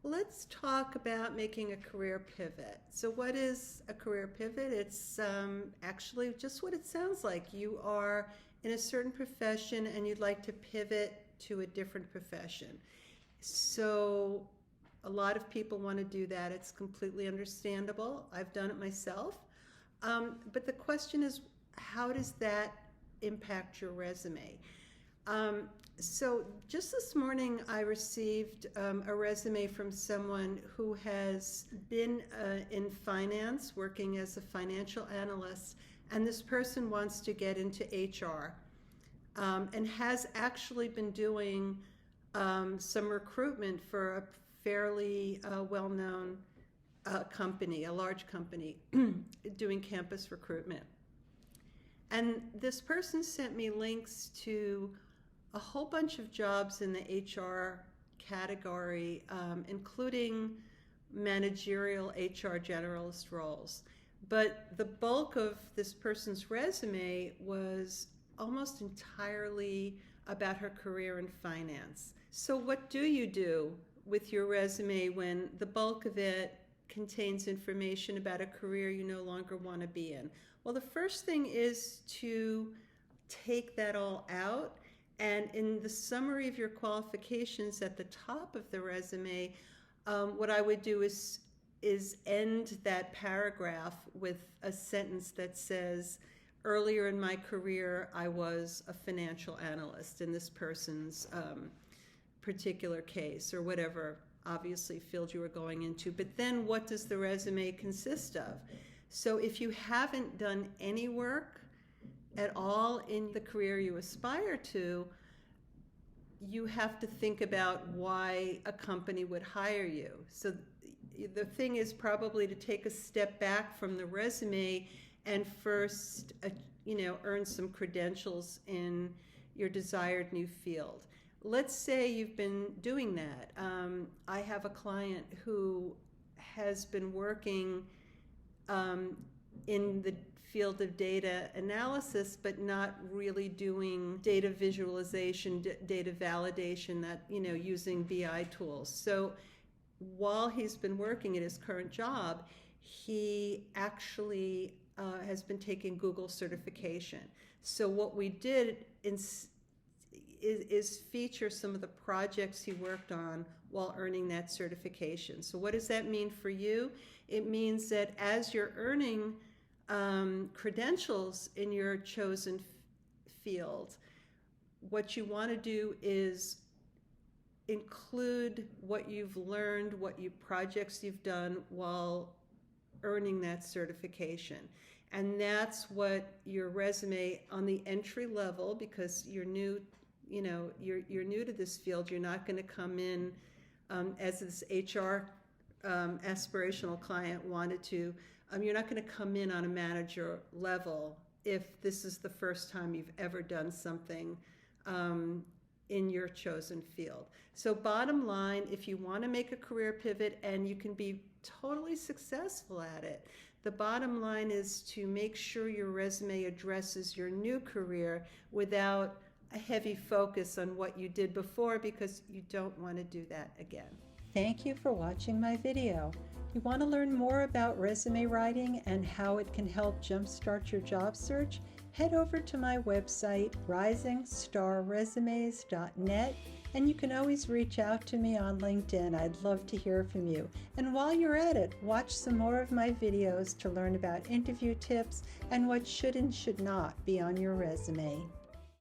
Let's talk about making a career pivot. So what is a career pivot? It's actually just what it sounds like. You are in a certain profession and you'd like to pivot to a different profession. So a lot of people want to do that. It's completely understandable. I've done it myself. But the question is, how does that impact your resume? So just this morning, I received a resume from someone who has been in finance, working as a financial analyst, and this person wants to get into HR and has actually been doing some recruitment for a fairly well-known company, a large company, doing campus recruitment. And this person sent me links to a whole bunch of jobs in the HR category, including managerial HR generalist roles. But the bulk of this person's resume was almost entirely about her career in finance. So what do you do with your resume when the bulk of it contains information about a career you no longer want to be in? Well, the first thing is to take that all out, and in the summary of your qualifications at the top of the resume, what I would do is end that paragraph with a sentence that says, earlier in my career, I was a financial analyst in this person's particular case, or whatever, obviously, field you were going into. But then what does the resume consist of? So if you haven't done any work at all in the career you aspire to, you have to think about why a company would hire you. So the thing is probably to take a step back from the resume and first, earn some credentials in your desired new field. Let's say you've been doing that. I have a client who has been working in the field of data analysis, but not really doing data visualization, data validation, that, using BI tools. So while he's been working at his current job, he actually has been taking Google certification. So what we did is feature some of the projects he worked on while earning that certification. So what does that mean for you? It means that as you're earning credentials in your chosen field, what you want to do is include what you've learned, projects you've done while earning that certification. And that's what your resume on the entry level, because you're new, you're new to this field, you're not going to come in as this HR aspirational client wanted to. You're not going to come in on a manager level if this is the first time you've ever done something in your chosen field. So bottom line, if you want to make a career pivot and you can be totally successful at it, the bottom line is to make sure your resume addresses your new career without a heavy focus on what you did before, because you don't want to do that again. Thank you for watching my video. You want to learn more about resume writing and how it can help jumpstart your job search? Head over to my website, risingstarresumes.net, and you can always reach out to me on LinkedIn. I'd love to hear from you. And while you're at it, watch some more of my videos to learn about interview tips and what should and should not be on your resume.